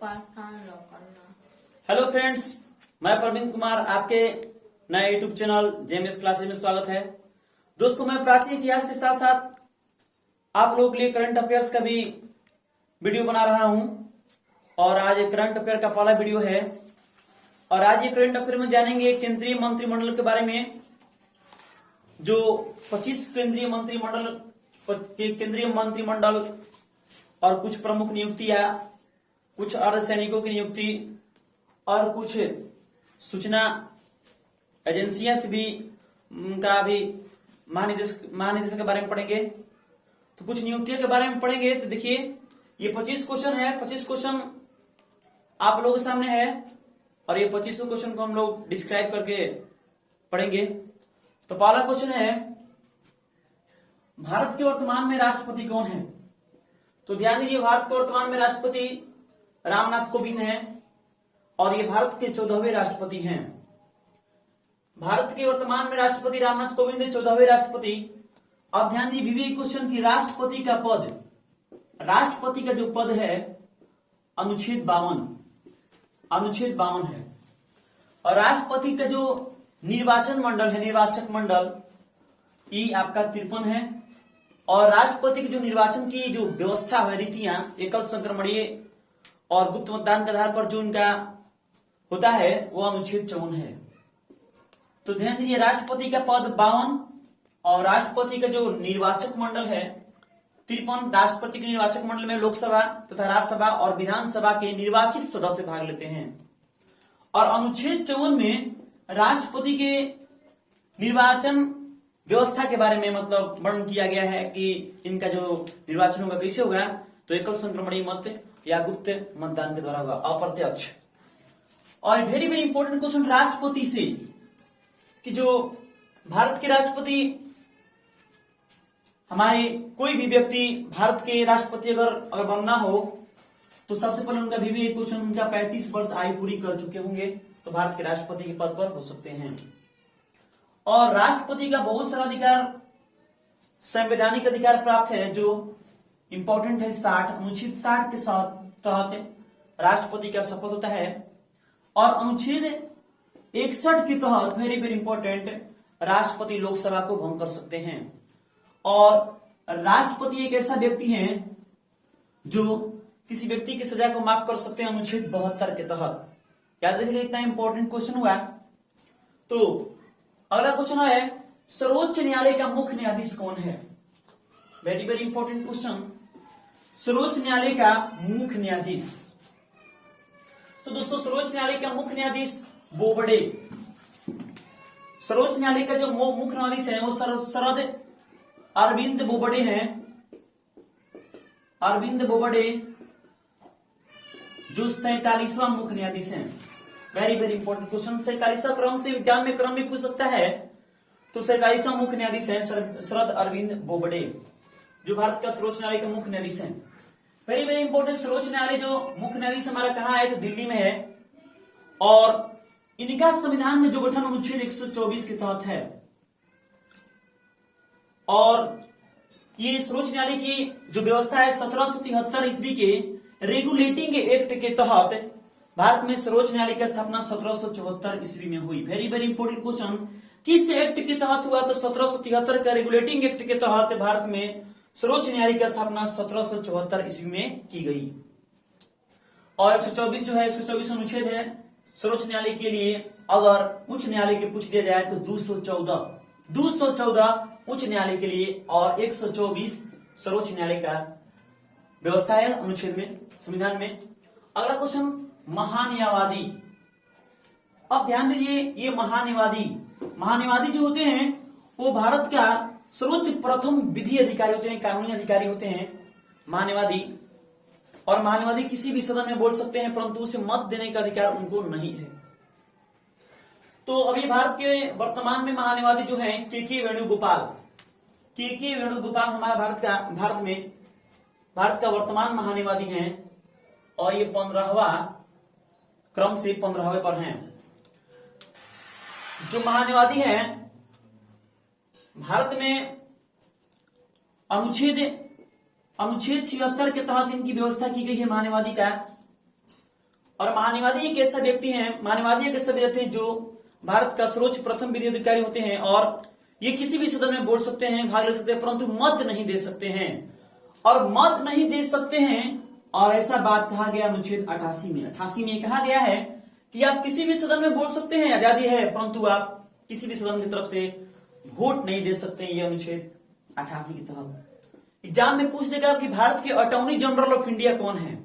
Hello friends, मैं प्रवीण कुमार आपके नए यूट्यूब चैनल जेएमएस क्लासेस में स्वागत है। दोस्तों, मैं प्राचीन इतिहास के साथ साथ आप लोगों के लिए करंट अफेयर्स का भी वीडियो बना रहा हूं और आज करंट अफेयर का पहला वीडियो है। और आज ये करंट अफेयर में जानेंगे केंद्रीय मंत्रिमंडल के बारे में। जो 25 केंद्रीय मंत्रिमंडल और कुछ प्रमुख नियुक्तियां, कुछ अर्धसैनिकों की नियुक्ति और कुछ सूचना एजेंसियां से भी का भी महानिदेशक के बारे में पढ़ेंगे। तो कुछ नियुक्तियों के बारे में पढ़ेंगे। तो देखिए, ये 25 क्वेश्चन है। 25 क्वेश्चन आप लोगों के सामने है और ये 25 क्वेश्चन को हम लोग डिस्क्राइब करके पढ़ेंगे। तो पहला क्वेश्चन है, भारत के वर्तमान में राष्ट्रपति कौन है? तो ध्यान दीजिए, भारत के वर्तमान में राष्ट्रपति रामनाथ कोविंद हैं और ये भारत के 14वें राष्ट्रपति हैं। भारत के वर्तमान में राष्ट्रपति रामनाथ कोविंद 14वें राष्ट्रपति। अब ध्यान दीजिए, विवेक क्वेश्चन की राष्ट्रपति का पद, राष्ट्रपति का जो पद है अनुच्छेद 52 है। और राष्ट्रपति का जो निर्वाचन मंडल है, निर्वाचक मंडल, ये आपका 53 है। और राष्ट्रपति की जो निर्वाचन की जो व्यवस्था है, रीतियां, एकल संक्रमणीय और गुप्त मतदान के आधार पर जो इनका होता है वो अनुच्छेद 54 है। तो ध्यान दीजिए, राष्ट्रपति का पद 52 और राष्ट्रपति का जो निर्वाचक मंडल है 53। राष्ट्रपति के निर्वाचक मंडल में लोकसभा तथा राज्यसभा और विधानसभा के निर्वाचित सदस्य भाग लेते हैं। और अनुच्छेद 54 में राष्ट्रपति के निर्वाचन व्यवस्था के बारे में मतलब वर्णन किया गया है कि इनका जो निर्वाचन होगा कैसे होगा। तो एकल संक्रमणीय मत या गुप्त मतदान के द्वारा होगा, अप्रत्यक्ष। और वेरी वेरी इंपॉर्टेंट क्वेश्चन राष्ट्रपति से, कि जो भारत के राष्ट्रपति, हमारे कोई भी व्यक्ति भारत के राष्ट्रपति अगर बनना हो तो सबसे पहले उनका भी क्वेश्चन, उनका 35 वर्ष आयु पूरी कर चुके होंगे तो भारत के राष्ट्रपति के पद पर हो सकते हैं। और राष्ट्रपति का बहुत सारा अधिकार, संवैधानिक अधिकार प्राप्त है जो इंपॉर्टेंट है। 60 अनुच्छेद 60 के तहत राष्ट्रपति का शपथ होता है। और अनुच्छेद 61 के तहत वेरी वेरी इंपॉर्टेंट, राष्ट्रपति लोकसभा को भंग कर सकते हैं। और राष्ट्रपति एक ऐसा व्यक्ति है जो किसी व्यक्ति की सजा को माफ कर सकते हैं, अनुच्छेद 72 के तहत। याद रखिएगा, इतना इंपॉर्टेंट क्वेश्चन हुआ। तो अगला क्वेश्चन है, सर्वोच्च न्यायालय का मुख्य न्यायाधीश कौन है? वेरी वेरी इंपॉर्टेंट क्वेश्चन, सर्वोच्च न्यायालय का मुख्य न्यायाधीश। तो दोस्तों, सर्वोच्च न्यायालय का मुख्य न्यायाधीश बोबडे। सर्वोच्च न्यायालय का जो मुख्य न्यायाधीश है वो शरद अरविंद बोबडे हैं। अरविंद बोबडे जो 47वां मुख्य न्यायाधीश हैं। वेरी वेरी इंपॉर्टेंट क्वेश्चन, 47वां क्रम से एग्जाम में क्रम भी पूछ सकता है। तो 47वां मुख्य न्यायाधीश है शरद अरविंद बोबडे, जो भारत का सर्वोच्च न्यायालय का मुख्य न्यायाधीश है। वेरी वेरी इंपॉर्टेंट, सर्वोच्च न्यायालय जो मुख्य न्यायाधीश हमारा कहाँ है? तो दिल्ली में है। और इनका संविधान में जो गठन अनुच्छेद 124 के तहत है। और ये सर्वोच्च न्यायालय की जो व्यवस्था है 1773 ईस्वी के रेगुलेटिंग एक्ट के तहत भारत में सर्वोच्च न्यायालय की स्थापना 1774 ईस्वी में हुई। वेरी वेरी इंपॉर्टेंट क्वेश्चन, किस एक्ट के तहत हुआ? तो 1773 का रेगुलेटिंग एक्ट के तहत भारत में सर्वोच्च न्यायालय की स्थापना 1774 ईस्वी में की गई। और 124 जो है, 124 अनुच्छेद है सर्वोच्च न्यायालय के लिए। अगर उच्च न्यायालय के पूछ लिया जाए तो 214 उच्च न्यायालय के लिए और 124 सर्वोच्च न्यायालय का व्यवस्था है अनुच्छेद में, संविधान में। अगला क्वेश्चन, महान्यायवादी। अब ध्यान दीजिए, ये महान्यायवादी जो होते हैं वो भारत का सर्वोच्च प्रथम विधि अधिकारी होते हैं, कानूनी अधिकारी होते हैं महान्यायवादी। और महान्यायवादी किसी भी सदन में बोल सकते हैं, परंतु उसे मत देने का अधिकार उनको नहीं है। तो अभी भारत के वर्तमान में महान्यायवादी जो हैं के वेणुगोपाल हमारा भारत का वर्तमान महान्यायवादी हैं। और ये 15वां क्रम से 15वें पर हैं। जो महान्यायवादी हैं भारत में अनुच्छेद 76 के तहत इनकी व्यवस्था की गई है महान्यायवादी का। और महानिवादी एक ऐसा व्यक्ति है, महानिवादी एक ऐसा व्यक्ति है जो भारत का सर्वोच्च प्रथम विधि अधिकारी होते हैं और ये किसी भी सदन में बोल सकते हैं, भाग ले सकते हैं, परंतु मत नहीं दे सकते हैं। और मत नहीं दे सकते हैं, और ऐसा बात कहा गया अनुच्छेद 88 में। 88 में कहा गया है कि आप किसी भी सदन में बोल सकते हैं, आजादी है, परंतु आप किसी भी सदन की तरफ से वोट नहीं दे सकते हैं। ये अनुच्छेद 88 के तहत एग्जाम में पूछ देगा कि भारत के अटॉर्नी जनरल ऑफ इंडिया कौन है,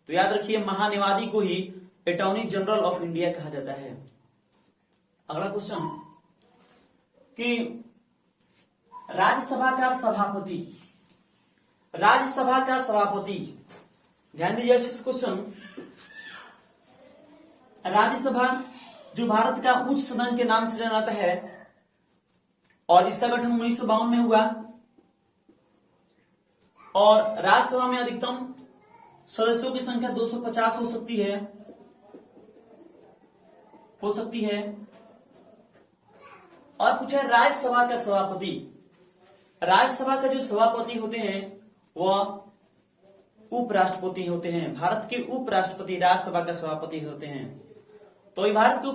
तो याद रखिए महानिवादी को ही अटॉर्नी जनरल ऑफ इंडिया कहा जाता है। अगला क्वेश्चन कि राज्यसभा का सभापति, राज्यसभा का सभापति, ध्यान दीजिए इस क्वेश्चन। राज्यसभा जो भारत का उच्च सदन के नाम से जाना जाता है और इसका गठन 1952 में हुआ और राज्यसभा में अधिकतम सदस्यों की संख्या 250 हो सकती है, और पूछा है राज्यसभा का सभापति। राज्यसभा का जो सभापति होते हैं वह उपराष्ट्रपति होते हैं। भारत के उपराष्ट्रपति राज्यसभा का सभापति होते हैं। तो भारत के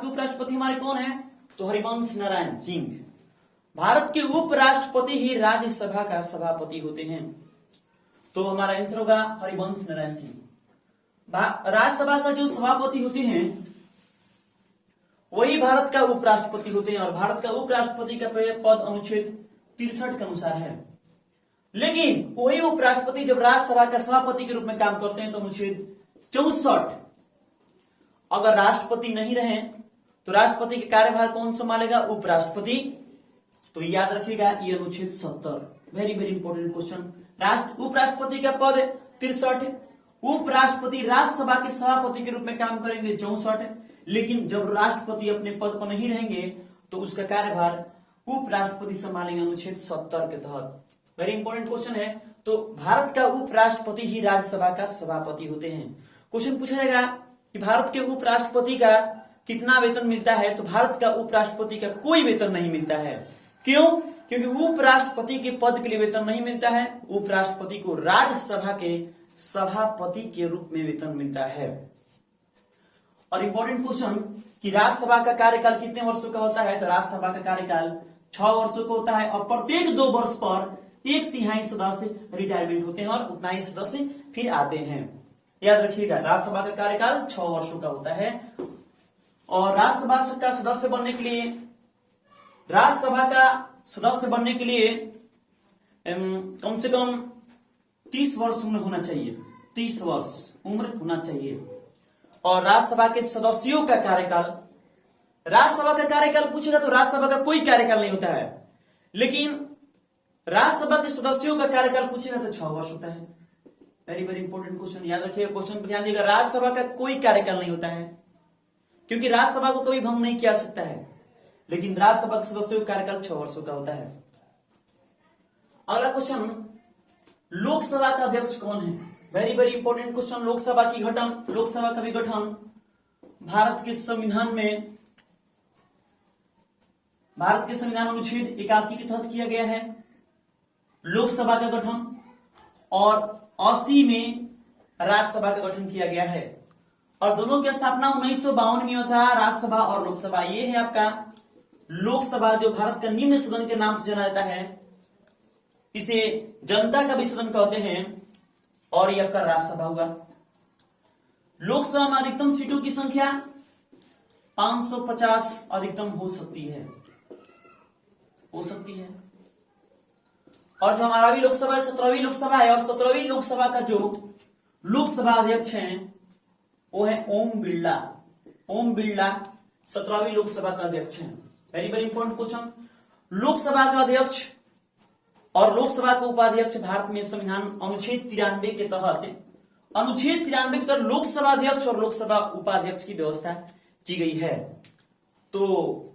उपराष्ट्रपति हमारे कौन है, तो हरिवंश नारायण सिंह। भारत के उपराष्ट्रपति ही राज्यसभा का सभापति होते हैं, तो हमारा आंसर होगा हरिवंश नारायण सिंह। राज्यसभा का जो सभापति होते हैं वही भारत का उपराष्ट्रपति होते हैं और भारत का उपराष्ट्रपति का पद अनुच्छेद 63 के अनुसार है। लेकिन वही उपराष्ट्रपति जब राज्यसभा का सभापति के रूप में काम करते हैं तो अनुच्छेद 64, अगर राष्ट्रपति नहीं रहे तो राष्ट्रपति के कार्यभार कौन संभालेगा, उपराष्ट्रपति। तो याद रखिएगा ये अनुच्छेद 70, वेरी वेरी इंपॉर्टेंट क्वेश्चन। उपराष्ट्रपति का पद 63, उपराष्ट्रपति राज्यसभा के सभापति के रूप में काम करेंगे 64, लेकिन जब राष्ट्रपति अपने पद पर नहीं रहेंगे तो उसका कार्यभार उपराष्ट्रपति संभालेंगे अनुच्छेद 70 के तहत। वेरी इंपॉर्टेंट क्वेश्चन है। तो भारत का उपराष्ट्रपति ही राज्यसभा का सभापति होते हैं। क्वेश्चन पूछा जाएगा कि भारत के उपराष्ट्रपति का कितना वेतन मिलता है, तो भारत का उपराष्ट्रपति का कोई वेतन नहीं मिलता है। क्यों? क्योंकि उपराष्ट्रपति के पद के लिए वेतन नहीं मिलता है, उपराष्ट्रपति को राज्यसभा के सभापति के रूप में वेतन मिलता है। और इंपॉर्टेंट क्वेश्चन कि राज्यसभा का कार्यकाल कितने वर्षों का होता है, तो राज्यसभा का कार्यकाल 6 वर्षों का होता है और प्रत्येक 2 वर्ष पर 1/3 सदस्य रिटायरमेंट होते हैं और उतना ही सदस्य फिर आते हैं। याद रखिएगा राज्यसभा का कार्यकाल 6 वर्षों का होता है और राज्यसभा का सदस्य बनने के लिए, राज्यसभा का सदस्य बनने के लिए कम से कम 30 वर्ष उम्र होना चाहिए, 30 वर्ष उम्र होना चाहिए। और राज्यसभा के सदस्यों का कार्यकाल, राज्यसभा का कार्यकाल पूछेगा तो राज्यसभा का कोई कार्यकाल नहीं होता है, लेकिन राज्यसभा के सदस्यों का कार्यकाल पूछेगा तो 6 वर्ष होता है। वेरी वेरी इंपॉर्टेंट क्वेश्चन, याद रखिएगा, क्वेश्चन पर ध्यान दीजिएगा। राज्यसभा का कोई कार्यकाल नहीं होता है क्योंकि राज्यसभा को कभी भंग नहीं किया सकता है, लेकिन राज्यसभा के सदस्यों का कार्यकाल 6 वर्षों का होता है। अगला क्वेश्चन, लोकसभा का अध्यक्ष कौन है? Very very important question. Lok Sabha का भी गठन भारत के संविधान अनुच्छेद 81 के तहत किया गया है। लोकसभा का गठन और 80 में राज्यसभा का गठन किया गया है और दोनों की स्थापना 1952 में हुआ था, राज्यसभा और लोकसभा। ये है आपका लोकसभा जो भारत का निम्न सदन के नाम से जाना जाता है, इसे जनता का भी सदन कहते हैं, और ये आपका राज्यसभा हुआ। लोकसभा में अधिकतम सीटों की संख्या 550 अधिकतम हो सकती है, और जो हमारा भी लोकसभा 17वीं लोकसभा है और 17वीं लोकसभा का जो लोकसभा अध्यक्ष हैं वो है ओम बिरला। ओम बिरला 17वीं लोकसभा का अध्यक्ष हैं। Very very important question. Lok Sabha का अध्यक्ष और लोकसभा का उपाध्यक्ष भारत में संविधान अनुच्छेद 93 के तहत लोकसभा अध्यक्ष और लोकसभा उपाध्यक्ष की व्यवस्था की गई है। तो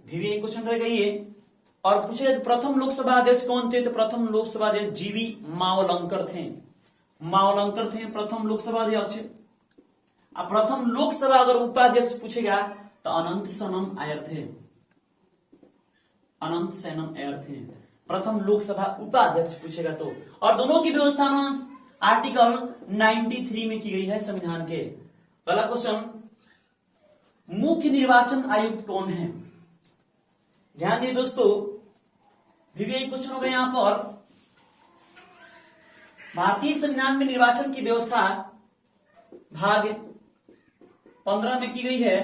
भी क्वेश्चन रह गई है। और पूछे प्रथम लोकसभा अध्यक्ष कौन थे, तो प्रथम लोकसभा अध्यक्ष जीवी मावलंकर थे प्रथम लोकसभा अध्यक्ष। अब प्रथम लोकसभा अगर उपाध्यक्ष पूछेगा तो अनंत सैनम अय्यर थे प्रथम लोकसभा उपाध्यक्ष पूछेगा तो। और दोनों की व्यवस्था आर्टिकल 93 में की गई है संविधान के। अगला क्वेश्चन, मुख्य निर्वाचन आयुक्त कौन है? ध्यान दिए दोस्तों, वीवीआई क्वेश्चन हो गए यहां पर। भारतीय संविधान में निर्वाचन की व्यवस्था भाग 15 में की गई है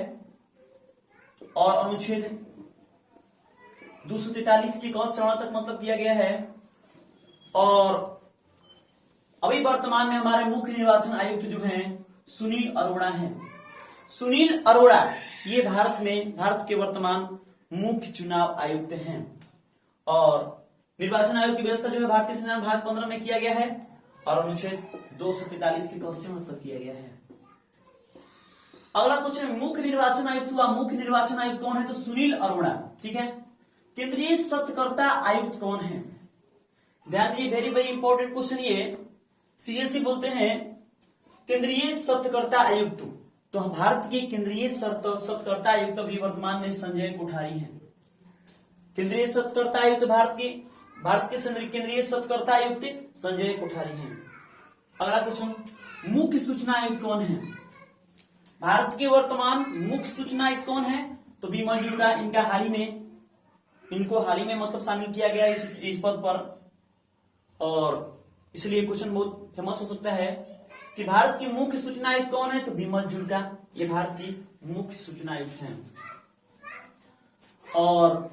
और अनुच्छेद 243 की क से तक मतलब किया गया है। और अभी वर्तमान में हमारे मुख्य निर्वाचन आयुक्त जो हैं सुनील अरोड़ा हैं। सुनील अरोड़ा ये भारत के वर्तमान मुख्य चुनाव आयुक्त हैं। और निर्वाचन आयोग की व्यवस्था जो है भारतीय संविधान भाग 15 में किया गया है और अनुच्छेद 243 की क से मतलब किया गया है। अगला क्वेश्चन, मुख्य निर्वाचन आयुक्त हुआ। मुख्य निर्वाचन आयुक्त कौन है? तो सुनील अरोड़ा। ठीक है। केंद्रीय सत्यकर्ता आयुक्त कौन है? ध्यान दीजिए, वेरी वेरी इंपॉर्टेंट क्वेश्चन ये। सीएससी बोलते हैं केंद्रीय सत्यकर्ता आयुक्त। तो भारत के केंद्रीय सत्यकर्ता आयुक्त अभी वर्तमान में संजय कोठारी हैं। केंद्रीय सत्यकर्ता आयुक्त भारत के केंद्रीय सत्यकर्ता आयुक्त संजय कोठारी हैं। अगला क्वेश्चन, मुख्य सूचना आयुक्त कौन है? भारत के वर्तमान मुख्य सूचना आयुक्त कौन है? तो बिमल जुल्का। इनको हाल ही में मतलब शामिल किया गया इस पद पर। और इसलिए क्वेश्चन बहुत फेमस हो सकता है कि भारत की मुख्य सूचना आयुक्त कौन है? तो बिमल जुल्का। ये भारत की मुख्य सूचना आयुक्त हैं। और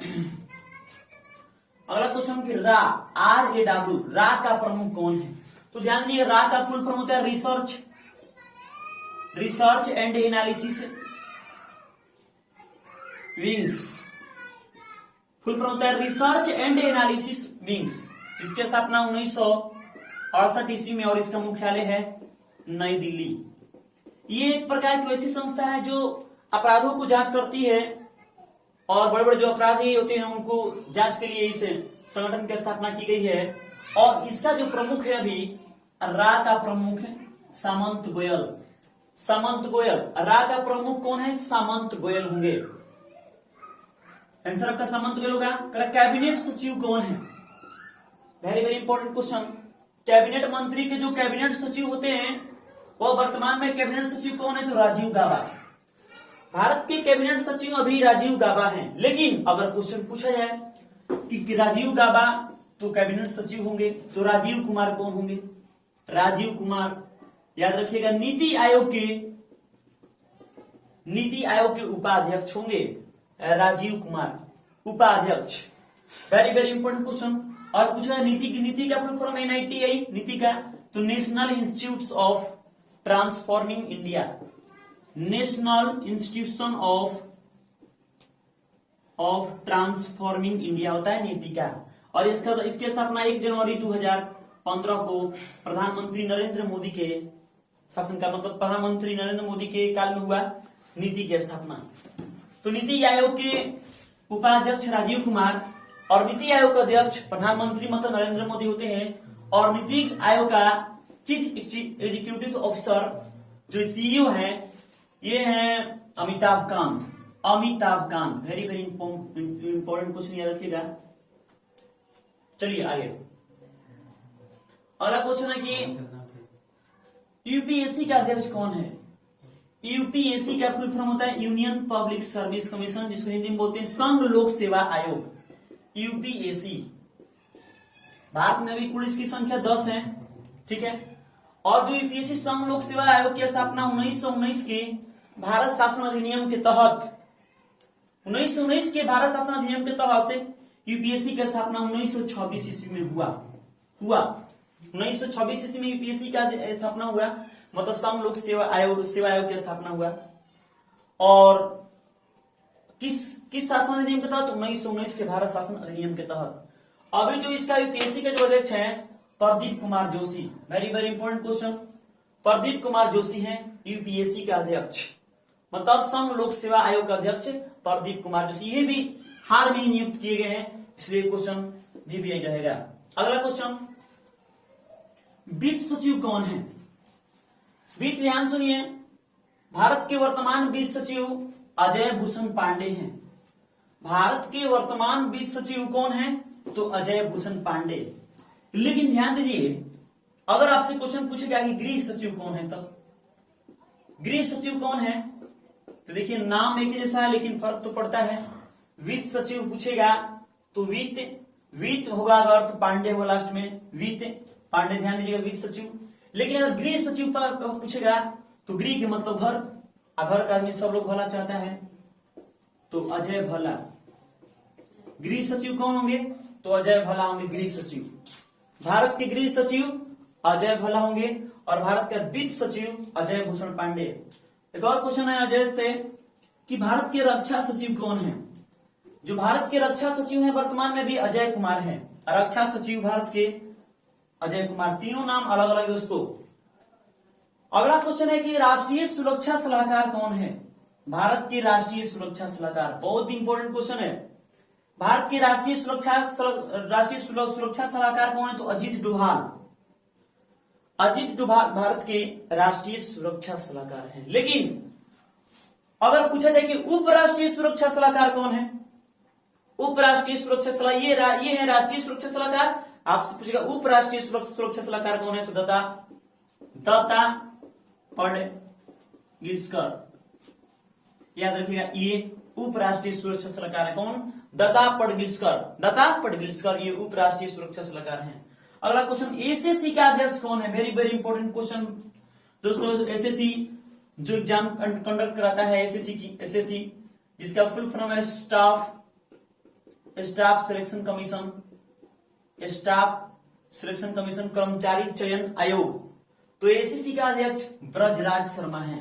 अगला क्वेश्चन कि RAW रा का प्रमुख कौन है? तो ध्यान दिए, रा का फुल फॉर्म होता है research and analysis wings. Full form होता है रिसर्च एंड एनालिसिस विंग्स। इसकी स्थापना 1968 ईस्वी में और इसका मुख्यालय है नई दिल्ली। ये एक प्रकार की वैसी संस्था है जो अपराधों को जांच करती है और बड़े बड़े जो अपराधी होते हैं उनको जांच के लिए इस संगठन की स्थापना की गई है। और इसका जो प्रमुख है अभी रा का प्रमुख है सामंत गोयल। रा का प्रमुख कौन है? सामंत गोयल होंगे। आंसर आपका सामंत गोयल होगा। कैबिनेट सचिव कौन है? Very very important question. Cabinet मंत्री के जो कैबिनेट सचिव होते हैं वह वर्तमान में कैबिनेट सचिव कौन है? तो राजीव गाबा। भारत के कैबिनेट सचिव अभी राजीव गाबा हैं। लेकिन अगर क्वेश्चन पूछा जाए कि राजीव गाबा तो कैबिनेट सचिव होंगे, तो राजीव कुमार कौन होंगे? राजीव कुमार याद रखिएगा नीति आयोग के उपाध्यक्ष होंगे राजीव कुमार, उपाध्यक्ष। Very very important question. और पूछा नीति का फुल फॉर्म NITI नीति का, तो national institute of transforming India. National institution of transforming India होता है नीति का। और इसकी स्थापना 1 जनवरी 2015 को प्रधानमंत्री नरेंद्र मोदी के शासनकाल मतलब प्रधानमंत्री नरेंद्र मोदी के काल में हुआ नीति की स्थापना। तो नीति आयोग के उपाध्यक्ष राजीव कुमार और नीति आयोग का अध्यक्ष प्रधानमंत्री मतलब नरेंद्र मोदी होते हैं। और नीति आयोग का चीफ एग्जीक्यूटिव ऑफिसर जो CEO है ये है Amitabh Kant. Very very important question याद रखिएगा। चलिए आगे। अगला क्वेश्चन है कि यूपीएससी का अध्यक्ष कौन है? यूपीएससी का फुल फॉर्म होता है यूनियन पब्लिक सर्विस कमीशन, जिसको हिंदी में बोलते हैं संघ लोक सेवा आयोग। यूपीएससी भारत में अभी कुल इसकी संख्या 10 है। ठीक है। और जो यूपीएससी संघ लोक सेवा आयोग की स्थापना 1919 के भारत शासन अधिनियम के तहत 1919 के भारत शासन अधिनियम के तहत यूपीएससी की स्थापना 1926 ईस्वी में हुआ 1926 ईस्वी में यूपीएससी का स्थापना हुआ, मतलब संघ लोक सेवा आयोग की स्थापना हुआ। और किस शासन अधिनियम के तहत? 1919 के भारत शासन अधिनियम के तहत। अभी जो इसका यूपीएससी के जो अध्यक्ष हैं Pradeep Kumar Joshi. Very very important question. Pradeep Kumar Joshi हैं यूपीएससी का अध्यक्ष, मतलब संघ लोक सेवा आयोग का अध्यक्ष प्रदीप कुमार जोशी। ये भी हाल में नियुक्त किए गए हैं, इसलिए क्वेश्चन भी यही रहेगा। अगला क्वेश्चन, वित्त सचिव कौन है? वित्त, ध्यान सुनिए, भारत के वर्तमान वित्त सचिव अजय भूषण पांडे हैं। भारत के वर्तमान वित्त सचिव कौन है? तो अजय भूषण पांडे। लेकिन ध्यान दीजिए, अगर आपसे क्वेश्चन पूछेगा कि गृह सचिव कौन है, तब गृह सचिव कौन है? तो देखिए नाम एक ही जैसा है लेकिन फर्क तो पड़ता है। वित्त सचिव पूछेगा तो वित्त होगा अगर तो पांडे होगा लास्ट में, वित्त पांडे, ध्यान दीजिएगा वित्त सचिव। लेकिन अगर गृह सचिव पर पूछेगा तो गृह के मतलब घर, घर का आदमी सब लोग भला चाहता है तो अजय भला। गृह सचिव कौन होंगे? तो अजय भला होंगे गृह सचिव। भारत के गृह सचिव अजय भला होंगे और भारत का वित्त सचिव अजय भूषण पांडे। एक और क्वेश्चन है अजय से कि भारत के रक्षा सचिव कौन है? जो भारत के रक्षा सचिव हैं वर्तमान में भी अजय कुमार हैं। रक्षा सचिव भारत के अजय कुमार, तीनों नाम अलग अलग दोस्तों। अगला क्वेश्चन है कि राष्ट्रीय सुरक्षा सलाहकार कौन है? भारत के राष्ट्रीय सुरक्षा सलाहकार, बहुत इंपॉर्टेंट क्वेश्चन है। भारत की राष्ट्रीय सुरक्षा सलाहकार कौन है? तो अजीत डोभाल। अजीत डोभाल भारत के राष्ट्रीय सुरक्षा सलाहकार हैं। लेकिन अगर पूछा जाए कि उपराष्ट्रीय सुरक्षा सलाहकार कौन है? उपराष्ट्रीय सुरक्षा सलाह ये है राष्ट्रीय सुरक्षा सलाहकार। आपसे पूछेगा उपराष्ट्रीय सुरक्षा सलाहकार कौन है? तो दत्ता पडगिलस्कर, याद रखिएगा ये उपराष्ट्रीय सुरक्षा सलाहकार है। कौन? दत्ता पडगिलस्कर ये उपराष्ट्रीय सुरक्षा सलाहकार हैं। अगला क्वेश्चन, एसएससी का अध्यक्ष कौन है? वेरी वेरी इंपॉर्टेंट क्वेश्चन दोस्तों। एसएससी जो एग्जाम कंडक्ट कराता है, एसएससी जिसका फुल फॉर्म है स्टाफ सिलेक्शन कमीशन कर्मचारी चयन आयोग। तो एसएससी का अध्यक्ष ब्रजराज शर्मा है।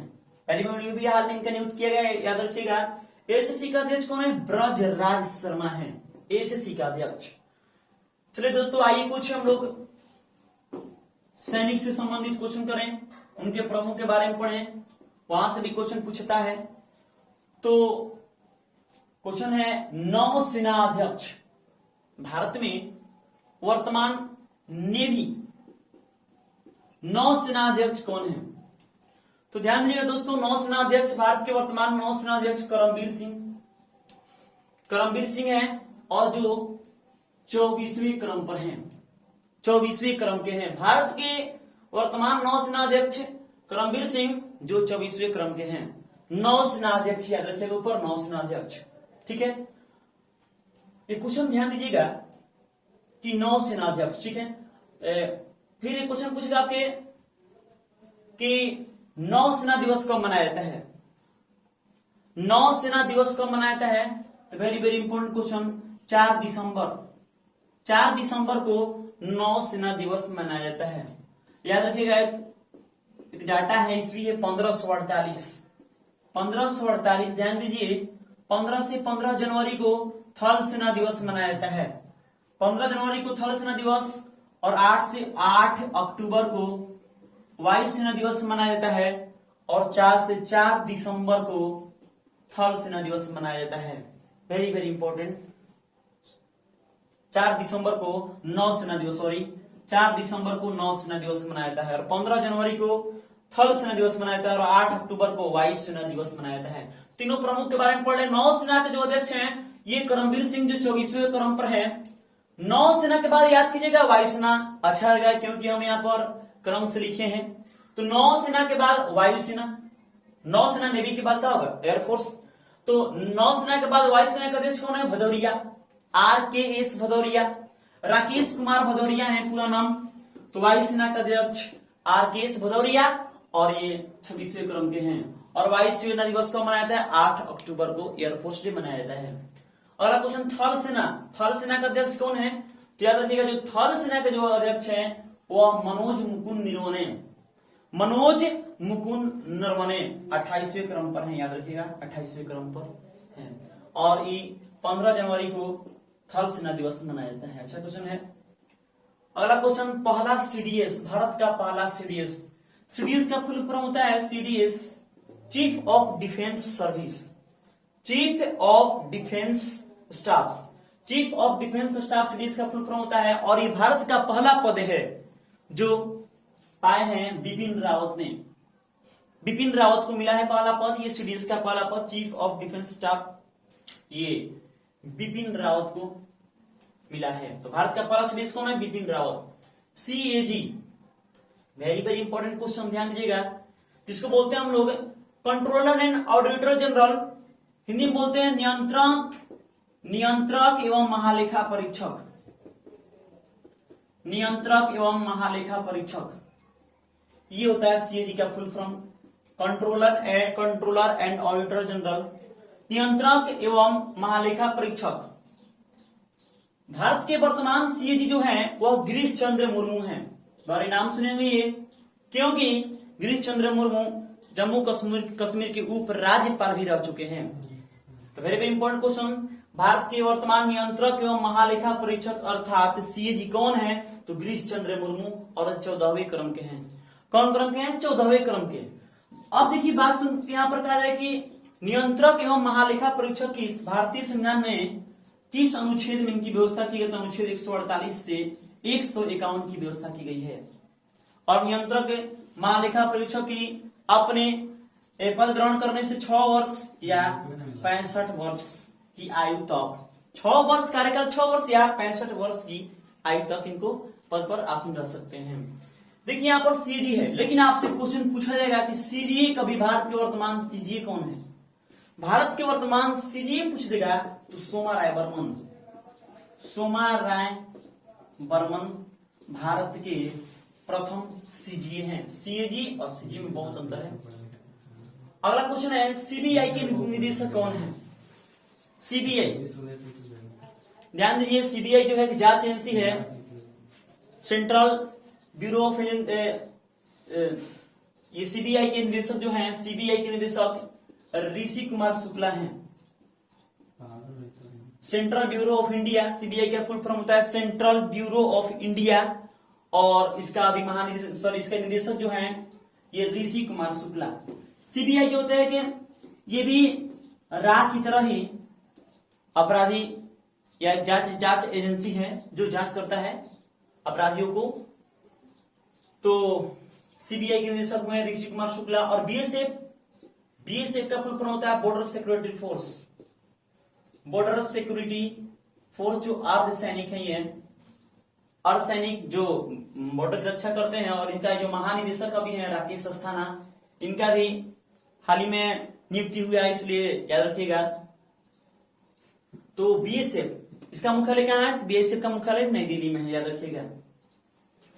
भी हाल में इनका नियुक्त किया गया है, याद रखिएगा। एसएससी का अध्यक्ष कौन है? ब्रजराज शर्मा है एसएससी का अध्यक्ष। चलिए दोस्तों आइए कुछ हम लोग सैनिक से संबंधित क्वेश्चन करें, उनके प्रमुख के बारे में पढ़ें, वहां से भी क्वेश्चन पूछता है। तो क्वेश्चन है नौसेना अध्यक्ष। भारत में वर्तमान नेवी नौसेना अध्यक्ष कौन है? तो ध्यान दीजिएगा दोस्तों, नौसेना अध्यक्ष भारत के वर्तमान नौसेना अध्यक्ष करमबीर सिंह है और जो 24वें क्रम पर हैं, 24वें क्रम के हैं। भारत के वर्तमान नौसेना अध्यक्ष करमबीर सिंह जो 24वें क्रम के हैं। नौसेना अध्यक्ष याद रखिएगा, ऊपर नौसेना अध्यक्ष, ठीक है। ये क्वेश्चन ध्यान दीजिएगा कि नौसेना अध्यक्ष, ठीक है। फिर एक क्वेश्चन पूछेगा आपके कि नौसेना दिवस कब मनाया जाता है? नौसेना दिवस कब मनाया जाता है? तो वेरी वेरी इंपॉर्टेंट क्वेश्चन, 4 दिसंबर को नौसेना दिवस मनाया जाता है। याद रखिएगा एक डाटा है, ईस्वी है 1548। ध्यान दीजिए 15 से 15 जनवरी को थल सेना दिवस मनाया जाता है। 15 जनवरी को थल सेना दिवस और 8 से 8 अक्टूबर को वायु सेना दिवस मनाया जाता है और 4 से 4 दिसंबर को थल सेना दिवस मनाया जाता है। Very very important. 4 दिसंबर को नौसेना दिवस 4 दिसंबर को नौसेना दिवस मनाया जाता है और 15 जनवरी को थल सेना दिवस मनाया जाता है और 8 अक्टूबर को वायु सेना दिवस मनाया जाता है। तीनों प्रमुख के बारे में पढ़ ले। नौसेना के जो अध्यक्ष हैं ये करमबीर सिंह जो 24वें क्रम पर है। नौसेना के बाद याद कीजिएगा वायुसेना, अच्छा रहेगा क्योंकि हम यहाँ पर क्रम से लिखे हैं। तो नौसेना के बाद वायुसेना, नौसेना नेवी के बाद क्या होगा? एयरफोर्स। तो नौसेना के बाद वायुसेना का अध्यक्ष कौन है? भदौरिया, RKS भदौरिया, राकेश कुमार भदौरिया है पूरा नाम। तो वायुसेना का अध्यक्ष RKS भदौरिया और ये 26वें क्रम के हैं। और वायुसेना दिवस को मनाया जाता है 8 अक्टूबर को एयरफोर्स डे मनाया जाता है। अगला क्वेश्चन, थल सेना का अध्यक्ष कौन है? तो याद रखिएगा जो थल सेना के जो अध्यक्ष हैं वह मनोज मुकुंद नरवणे 28वें क्रम पर हैं। याद रखिएगा 28वें क्रम पर हैं और ये 15 जनवरी को थल सेना दिवस मनाया जाता है। अच्छा क्वेश्चन है। अगला क्वेश्चन, पहला CDS, भारत का पहला CDS का फुल फॉर्म होता है CDS, chief of defence service, chief of defence staff CDS का फुल फॉर्म होता है। और ये भारत का पहला पद है जो पाए हैं बिपिन रावत ने। बिपिन रावत को मिला है पहला पद, ये CDS का पहला पद चीफ ऑफ डिफेंस स्टाफ, ये बिपिन रावत को मिला है। तो भारत का पहला CDS कौन है? Bipin Rawat. CAG, very very important question, ध्यान दीजिएगा। जिसको बोलते हैं हम लोग controller and auditor general, Hindi में बोलते हैं नियंत्रक एवं महालेखा परीक्षक, नियंत्रक एवं महालेखा परीक्षक, ये होता है सीएजी का full form, controller and auditor general, नियंत्रक एवं महालेखा परीक्षक। भारत के वर्तमान सीएजी जो हैं वह गिरीश चंद्र मुर्मू हैं। बारे नाम सुने हुए ये, क्योंकि गिरीश चंद्र मुर्मू जम्मू कश्मीर के उप राज्यपाल भी रह चुके हैं। तो very very important question, Bharat के वर्तमान नियंत्रक एवं महालेखा परीक्षक अर्थात सीएजी कौन है? तो गिरीश चंद्र मुर्मू और 14वें क्रम के हैं। कौन क्रम के हैं? 14वें क्रम के। अब देखिए बात सुन, यहाँ पर कहा है कि नियंत्रक एवं महालेखा परीक्षक की भारतीय संविधान में 30 अनुच्छेद में इनकी व्यवस्था की गई, तो अनुच्छेद 148 से 151 की व्यवस्था की गई है। और नियंत्रक महालेखा परीक्षक की अपने पद ग्रहण करने से 6 वर्ष या 65 वर्ष की आयु तक, 6 वर्ष कार्यकाल, 6 वर्ष या 65 वर्ष की आयु तक इनको पद पर आसीन रह सकते हैं। देखिए यहाँ पर सीजी है, लेकिन आपसे क्वेश्चन पूछा जाएगा कि सीजीए कभी भारत के वर्तमान सीजीए कौन है? भारत के वर्तमान सीजीए पूछ देगा तो सोमा राय बर्मन, सोमा राय बर्मन भारत के प्रथम सीजीए हैं। सीएजी और सीजी में बहुत अंतर है। अगला क्वेश्चन है सीबीआई के निदेशक कौन है? सीबीआई, ध्यान दीजिए, सीबीआई जो है कि जांच एजेंसी है, सेंट्रल ब्यूरो ऑफ, ये सीबीआई के निदेशक जो हैं, सीबीआई के निदेशक ऋषि कुमार शुक्ला हैं। Central bureau of India, CBI का फुल फॉर्म होता है सेंट्रल ब्यूरो ऑफ इंडिया, और इसका अभी महानिदेशक, सॉरी, इसका निदेशक जो हैं ये ऋषि कुमार शुक्ला। सीबीआई जो होता है कि ये भी रा की तरह ही अपराधी या जांच एजेंसी है जो जांच करता है अपराधियों को। तो सीबीआई के निदेशक में ऋषि कुमार शुक्ला। और बीएसएफ, बीएसएफ का फुल फॉर्म होता है border security force, border security force, जो अर्धसैनिक है, ये अर्धसैनिक जो बॉर्डर की रक्षा करते हैं। और इनका जो महानिदेशक अभी है राकेश अस्थाना, इनका भी हाल ही में नियुक्ति हुआ है, इसलिए याद रखिएगा। तो बीएसएफ, इसका मुख्यालय कहाँ है? बीएसएफ का मुख्यालय नई दिल्ली में है, याद रखिएगा।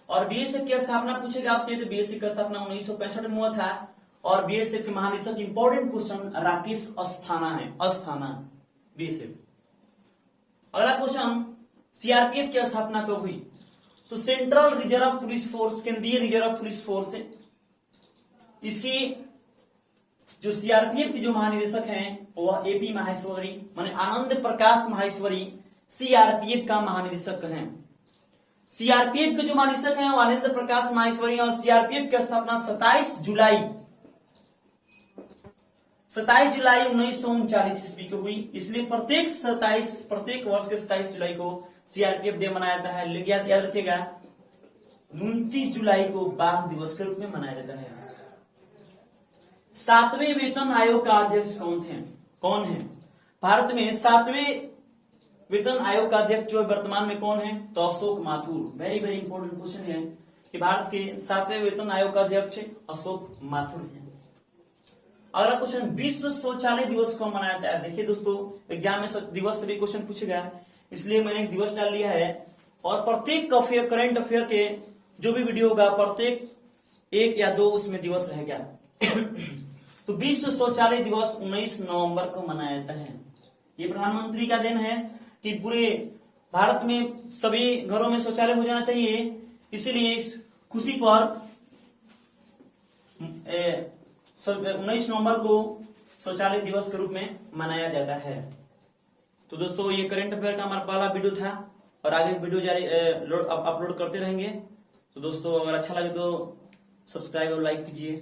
और बीएसएफ की स्थापना पूछेगा आपसे, तो बीएसएफ का स्थापना 1965 में हुआ था। और बीएसएफ के महानिदेशक, इंपॉर्टेंट क्वेश्चन, राकेश अस्थाना है, अस्थाना, बीएसएफ। अगला क्वेश्चन, सीआरपीएफ की स्थापना कब हुई? तो सेंट्रल रिजर्व पुलिस फोर्स, केंद्रीय रिजर्व पुलिस फोर्स, इसकी जो सीआरपीएफ के जो महानिदेशक हैं वह एपी माहेश्वरी, माने आनंद प्रकाश माहेश्वरी सीआरपीएफ का महानिदेशक हैं। सीआरपीएफ के जो महानिदेशक हैं वो आनंद प्रकाश माहेश्वरी। और सीआरपीएफ की स्थापना 27 जुलाई 1939 ईस्वी को हुई। इसलिए प्रत्येक वर्ष के 27 जुलाई को सीआरपीएफ डे मनाया जाता है। याद रखिएगा 29 जुलाई को बाघ दिवस के रूप में मनाया जाता है। 7वें वेतन आयोग का अध्यक्ष कौन है? भारत में 7वें वेतन आयोग का अध्यक्ष जो वर्तमान में कौन है? तो Ashok Mathur. Very very important question है कि भारत के 7वें वेतन आयोग का अध्यक्ष अशोक माथुर है। अगला क्वेश्चन, विश्व शौचालय दिवस कब मनाया जाता है? देखिए दोस्तों, एग्जाम में दिवस से भी क्वेश्चन पूछेगा, इसलिए मैंने एक दिवस डाल लिया है। और प्रत्येक करंट अफेयर के जो भी वीडियो होगा, प्रत्येक 1 या 2 उसमें दिवस रहेगा। तो विश्व शौचालय दिवस 19 नवंबर को मनाया जाता है। ये प्रधानमंत्री का दिन है कि पूरे भारत में सभी घरों में शौचालय हो जाना चाहिए, इसीलिए इस खुशी पर 19 नवंबर को शौचालय दिवस के रूप में मनाया जाता है। तो दोस्तों, ये करंट अफेयर का हमारा पहला वीडियो था, और आगे वीडियो जारी अपलोड करते रहेंगे। तो दोस्तों, अगर अच्छा लगे तो सब्सक्राइब और लाइक कीजिए।